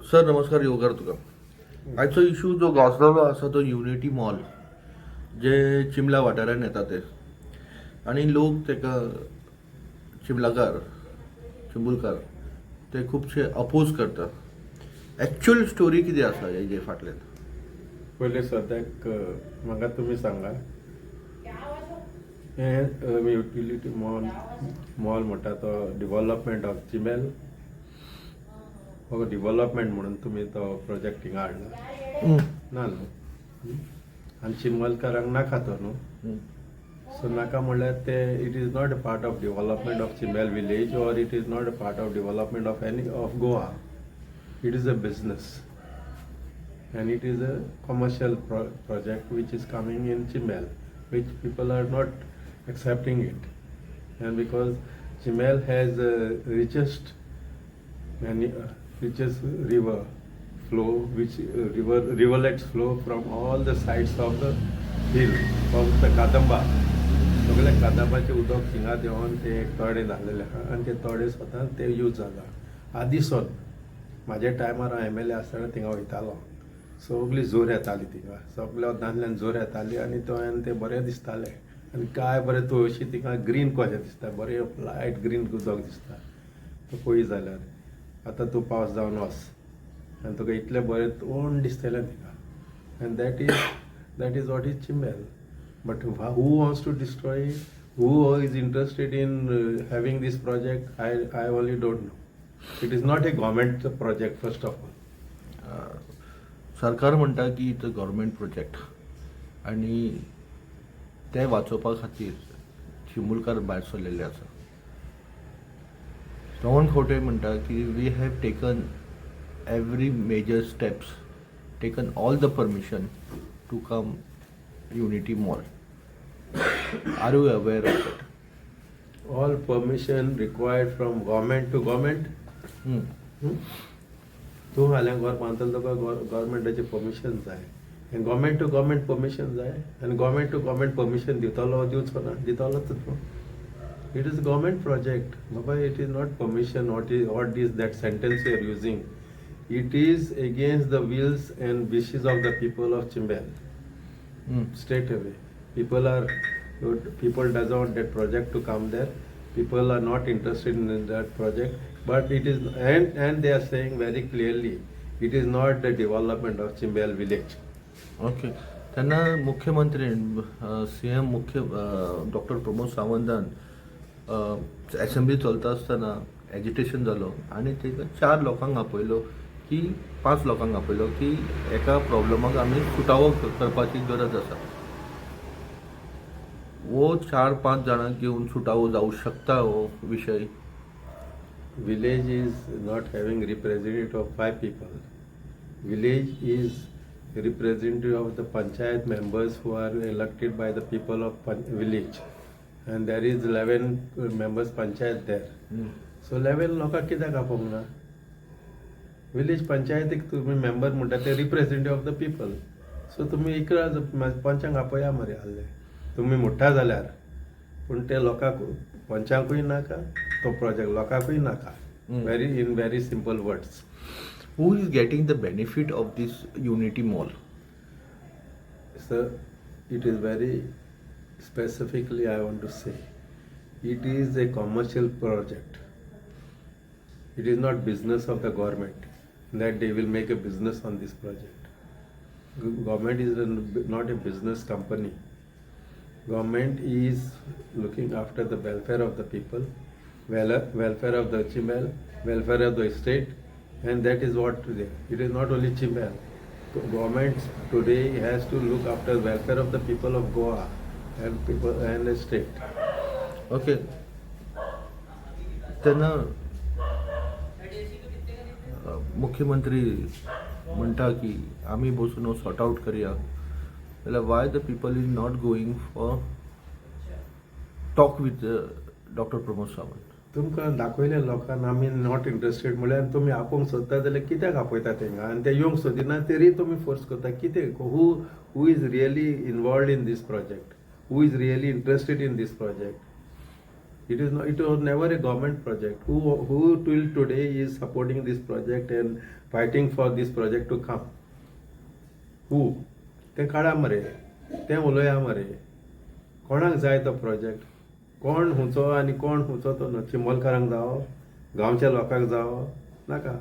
Sir नमस्कार योगार तुका आजचो इशू जो गाजलेलो आसा तो युनिटी मॉल जे चिमला वाठारान येता ते आनी लोक तेका चिमलाकार चिंबुलकार ते खुबशे अपोज करता. एक्चुअल स्टोरी कितें आसा हेजे फाटल्यान? पहिले सद्याक म्हाका तुमी सांगा हे युटिलिटी मॉल म्हणटा तो डेव्हलपमेंट ऑफ चिमेल हो डेव्हलपमेंट म्हणून तुम्ही तो प्रोजेक्ट हिंगा हाडला ना न्हू आनी चिमलकारांक नाका तो न्हू सो नाका म्हणल्यार ते it is not a part of development of Chimbel village or it is not a part of development of any of Goa. It is a business and it is a commercial project which is coming in Chimel, which people are not accepting it, and because Chimel has the richest river flow, which rivulets flow from all the sides of the hill of the Kadamba. सगळे कादंबाचे उदक थिंगा देवन ते एक तळे जाल्लेले आहा आनी ते तळे स्वता ते यूज जाला. आदींसून म्हाज्या टायमार हांव MLA आसतना थिंगा वयतालो. सगळी जोर येताली थिंगा सगळ्या दादल्यान जोर येताली आनी थंय ते बरें दिसतालें आनी काय बरें तूं अशी थिंगा ग्रीन कशें दिसता बरें लायट ग्रीन उदक दिसता तो पळय जाल्यार आतां तूं पावस जावन वच आनी तुका इतलें बरें थंड दिसतलें थिंगा आनी that is what is Chimbel. But who wants to destroy who is interested in having this project I only don't know. It is not a government project first of all. सरकार म्हणटा की इट्स अ गव्हर्मेंट प्रोजेक्ट आनी ते वाचोवपा खातीर चिंबुलकार भायर सरलेले आसा. श्रवण खोटे म्हणटा की we have taken every major steps taken all the permission to come Unity Mall. Are you aware of it? All permission required from government to government. तूं फाल्यां घर बांदतलो तुका गव्हर्मेंटाची परमिशन जाय आनी गव्हर्मेंट टू गव्हर्मेंट परमिशन जाय आनी government to government permission दितलो दिवचो ना दितलोच न्हू. इट इज गव्हर्मेंट प्रोजेक्ट बाबा. It is not permission what is that sentence you are using. It is against the wills and wishes of the people of Chimbel. Straight away people doesn't want that project to come there. People are not interested in that project, but it is and they are saying very clearly it is not the development of Chimbel village. Okay. त्यांना मुख्यमंत्री CM मुख्य doctor Pramod सावंतान assembly चलता आसतना agitation जालो आनी ताका 4 लोकांक आपयलो की 5 लोकांक आपयलो की एका प्रॉब्लमाक आमी सुटावो करपाची गरज आसा. वो 4-5 जाणांक घेवन सुटावो जावं शकता हो विशय? Village is not having representative of 5 people. Village is representative of the panchayat members who are elected by the people of village, and there is 11 members panchayat there. So 11 लोकांक कित्याक आपोवंक ना? विलेज पंचायतीक तुम्ही मेंबर म्हणटा ते representative of the people. सो तुम्ही इकरा पंचांक आपया मरे आसले तुम्ही म्हणटा जाल्यार पूण ते लोकांक पंचांकूय नाका तो प्रोजेक्ट लोकांकूय नाका. In very simple words. Who is getting the benefit of this unity mall? Sir, it is very specifically I want to say it is a commercial project. It is not business of the government that they will make a business on this project. Government is not a business company. Government is looking after the welfare of the people, welfare of the Chimbel, welfare of the state, and that is what today. It is not only Chimbel. Government today has to look after the welfare of the people of Goa and people and the state. Okay. त्यांना मुख्यमंत्री म्हणटा की आमी बसून sort out करया जाल्यार why the people is not going for talk with doctor Pramod Sawant? तुमकां दाखयलें लोकांक आमी नॉट इंटरेस्टेड म्हळ्यार तुमी आपोवंक सोदता जाल्यार कित्याक आपयता तेंकां आनी ते येवंक सोदिना तरी तुमी फोर्स करता कितें? Who is really involved in this project? Who is really interested in this project? It was never a government project. Who till today is supporting this project and fighting for this project to come? Who? ते काढा मरे, ते उलोया मरे. कोणाक जाय तो project? कोण हुंचो आनी कोण हुंचो तो न्हू. चिंबोलकारांक जावो, गांवच्या लोकांक जावो नाका.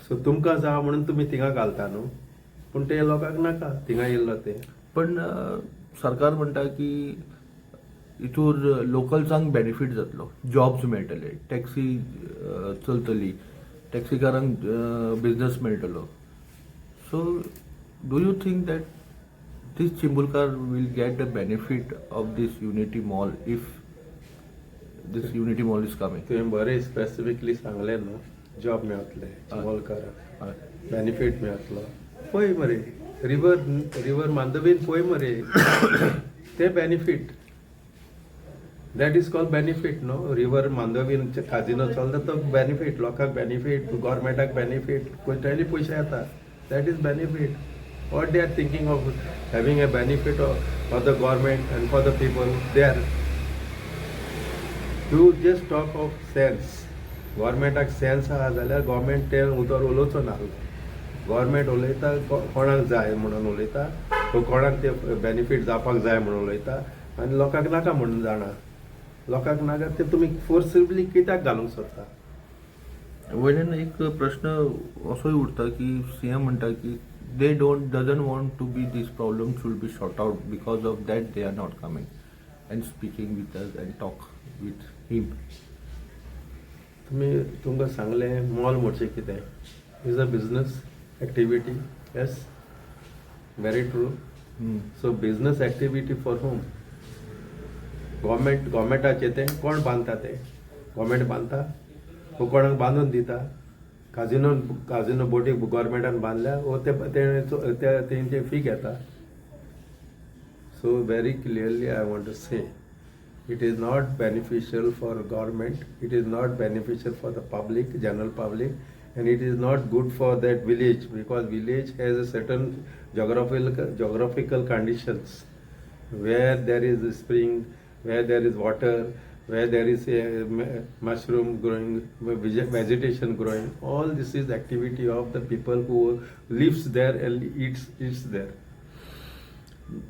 सो तुमकां जावो म्हणून तुमी थिंगा घालता न्हू, पूण ते लोकांक नाका थिंगा येयल्लो ते. पण सरकार म्हणटा की हितूर लोकल्सांक बेनिफीट जातलो, जॉब्स मेळटले, टॅक्सी चलतली, टॅक्सीकारांक बिझनेस मेळटलो. So do you think that this चिंबुलकार will get the benefit of this Unity Mall if this Unity Mall is coming? तुवें बरें स्पेसिफिकली सांगलें न्हू, जॉब मेळटले चिंबोलकारांक, बेनिफीट मेळटलो. पळय मरे, रिवर मांदवीन पळय मरे, ते benefit. That is called benefit न्हू. रिवर मांदवीन काजिनो चलता तो बेनिफीट, लोकांक बेनिफीट, गव्हर्मेंटाक बेनिफीट, कोयत्यानी पयशे येता. That is benefit. What they are thinking of having a benefit for the government and for the people there. You just talk of sense. Government sense आहा जाल्यार government ते उतर उलोवचो ना. Government उलयता कोणाक जाय म्हणून उलयता, कोणाक ते बेनिफीट जावपाक जाय म्हणून उलयता आनी लोकांक नाका म्हणून जाणा. लोकांक नाका ते तुमी फोर्सिबली कित्याक घालूंक सोदता? वयल्यान एक प्रश्न असोय उरता की सीएम म्हणटा की they doesn't want to be this problem should be sorted out, because of that they are not coming and speaking with us and talk with him. तुमकां सांगलें मॉल म्हणचे कितें is a business activity. Yes, very true. So business activity for whom? गव्हर्मेंटाचें तें कोण बांदता? ते government बांदता, वो कोणाक बांदून दिता? काजिनो बोटी गव्हर्मेंटान बांदल्या, वो तेंचे फी घेता. So very clearly I want to say it is not beneficial for government, it is not beneficial for the public, general public, and it is not good for that village, because village has a certain geographical conditions where there is a spring, where there is water, where there is a mushroom growing, vegetation growing. All this is activity of the people who lives there and eats there.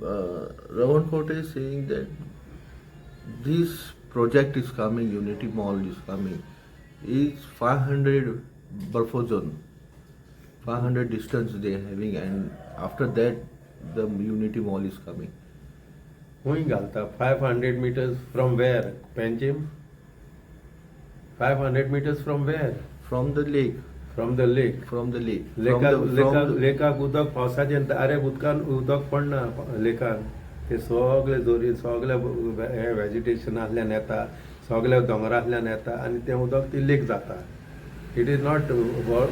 Ravan Kote is saying that this project is coming, Unity Mall is coming, is 500 buffer zone, 500 distance they are having, and after that the Unity Mall is coming. Who galta 500 meters from where? Panjim? 500 meters from where? From the lake. From the lake. From the lake. लेकाक उदक पावसाचें दारेक उदकान उदक पडना लेकान. ते सगळे जोरी सगळे हे vegetation आसल्यान येता, सगळे दोंगरांतल्यान येता आनी तें उदक ती लेक जाता. It is not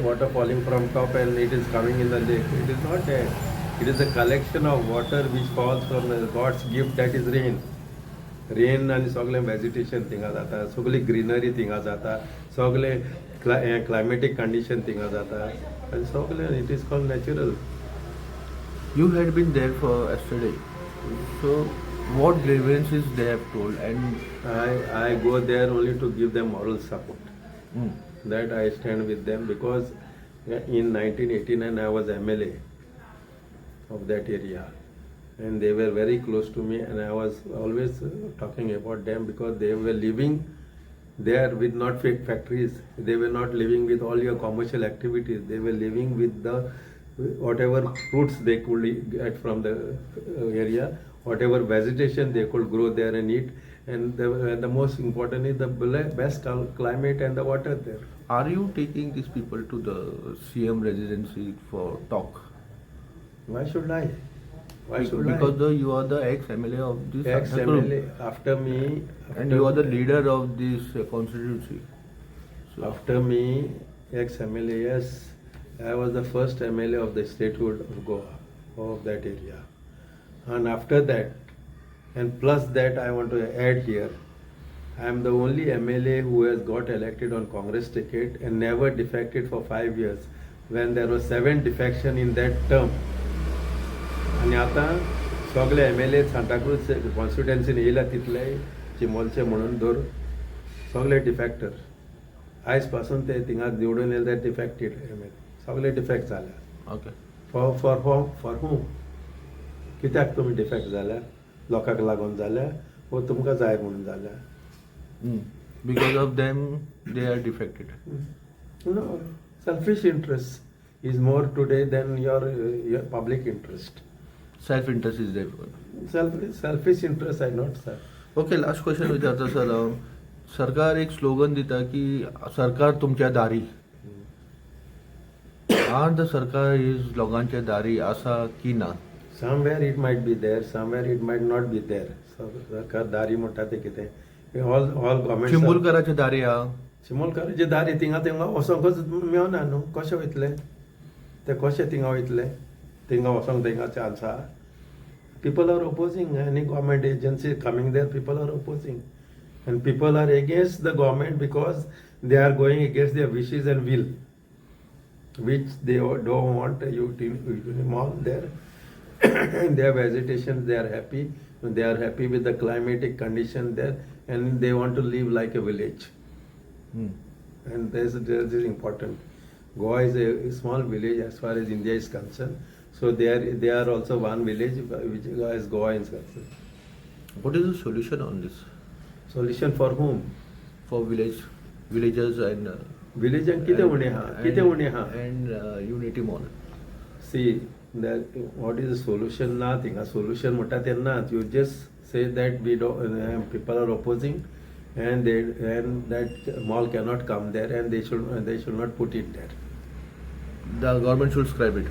water falling from top and it is coming in the lake. It is not that. It is a collection of water which falls from God's gift, that is rain आनी सगळें vegetation थिंगा जाता, सगळी greenery थिंगा जाता, सगळे climatic condition थिंगा जाता आनी सगळें it is called natural. You had been there for yesterday. So what grievances they have told? And I go there only to give them moral support. That I stand with them, because in 1989 I was MLA of that area and they were very close to me, and I was always talking about them, because they were living there with not fake factories. They were not living with all your commercial activities. They were living with the whatever fruits they could get from the area, whatever vegetation they could grow there and eat, and the most important is the best climate and the water there. are you taking these people to the CM residency for talk? Why should I? Why should Because I? you are the ex-MLA of this Ex-MLA after me, and you are the leader of this constituency. So after me, ex-MLA, yes. I was the first MLA of the statehood of Goa, of that area. And after that, and plus that, I want to add here, I am the only MLA who has got elected on Congress ticket and never defected for 5 years, when there was 7 defection in that term. And आता सगळे MLA Santacruz कॉन्स्टिट्युएन्सीन येयला तितले चिमोलचे म्हणून धर सगळे डिफॅक्टर आयज पासून ते थिंगा निवडून येयले ते डिफॅक्टेड सगळे डिफॅक्ट जाल्या ओके फॉर हूम कित्याक तुमी डिफॅक्ट जाल्या लोकांक लागून जाल्या वो तुमकां जाय म्हणून जाल्या because of them they are defected No, selfish interest is more today than your public interest. Self interest is there. Selfish interest, I not sir. Okay, last question विचारता सर. सरकार एक स्लोगन दिता की सरकार तुमच्या दारी. आर द सरकार is लोकांच्या दारी आसा की ना? Somewhere it might be there, somewhere it might not be there. So सरकार दारी म्हणटा ते कितें all government. चिंबुलकराच्या दारी हा. चिमोलकाराचे दारी थिंगा वसोंकच मेळना न्हू. कशें वयतले ते कशें थिंगा वयतले थिंगा वसोंक थिंगा चान्स आहा. People are opposing any government agency coming there. People are opposing, and people are against the government because they are going against their wishes and will, which they don't want a mall there. In their vegetation, they are happy. They are happy with the climatic condition there, and they want to live like a village. And this is important. Goa is a small village as far as India is concerned. So they are also one village which is Goa is concerned. What is the solution on this Solution for whom? for villagers and Village and कितें उणें हा and unity mall? See that what is the solution ना थिंगा solution म्हणटा तेन्ना you just say that we don't people are opposing and that mall cannot come there and they should not put it there. The government should scrap it.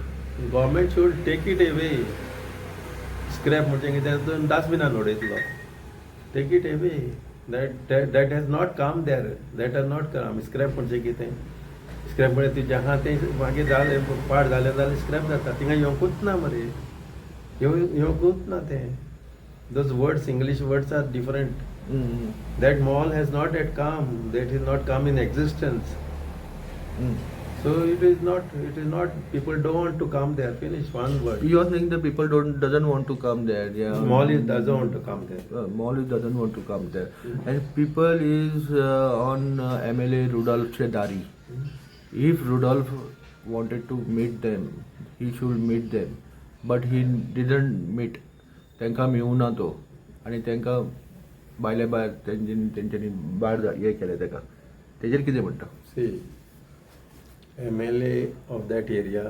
Government should take it away. Scrap म्हणजे कितें डस्टबिनान उडयतलो. Take it away. That has not come there. That has not come. Scrap म्हणजे कितें scrap म्हणजे तुजें आहा तें मागीर जालें पाड जालें जाल्यार स्क्रॅप जाता. थिंगा येवंकूच ना मरे येवंकूच ना तें. Those words, English words are different. That mall has not yet come. That is not come in existence. So it is not. People don't want to come there. Finish one word. You are saying the people doesn't want to come there. Yeah. Mall doesn't want to come there. Mall doesn't want to come there. And people is on MLA Rudolph Chedari. If Rudolph wanted to meet them, he should meet them. But he didn't meet. त्यांका मेळूना तो आनी त्यांका भायल्या भायर तेंच्यांनी भायर हे केलें ताका. तेजेर कितें म्हणटा? See, MLA of that area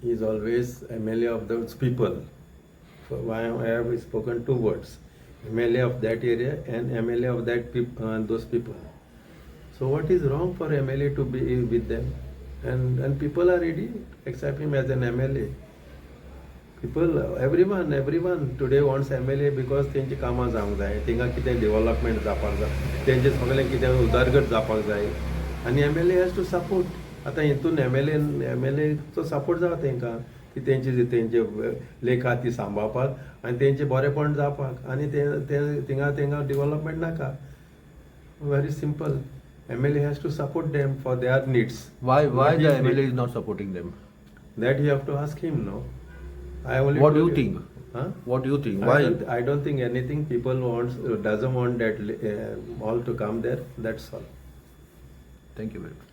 is always MLA of those people. So why I have spoken two words, MLA of that area and MLA of those people. So what is wrong for MLA to be with them? And people are ready to accept him as an MLA. People, everyone today wants MLA because तेंची कामां जावंक जाय, थिंगा कितें development जावपाक जाय, तेंचे सगळें कितें उदरगत जावपाक जाय आनी MLA हॅज टू सपोर्ट. आतां हितून MLAचो सपोर्ट जाता तेंकां की तेंचे लेख आहा ती सांबाळपाक आनी तेंचे बरेपण जावपाक आनी थिंगा डेव्हलपमेंट नाका. Very simple. MLA has to support them for their needs. Why the MLA is not supporting them? That you have to ask him, no? What do you think? Huh? What do you think? Why? I don't think anything. People doesn't want that all to come there. That's all. Thank you very much.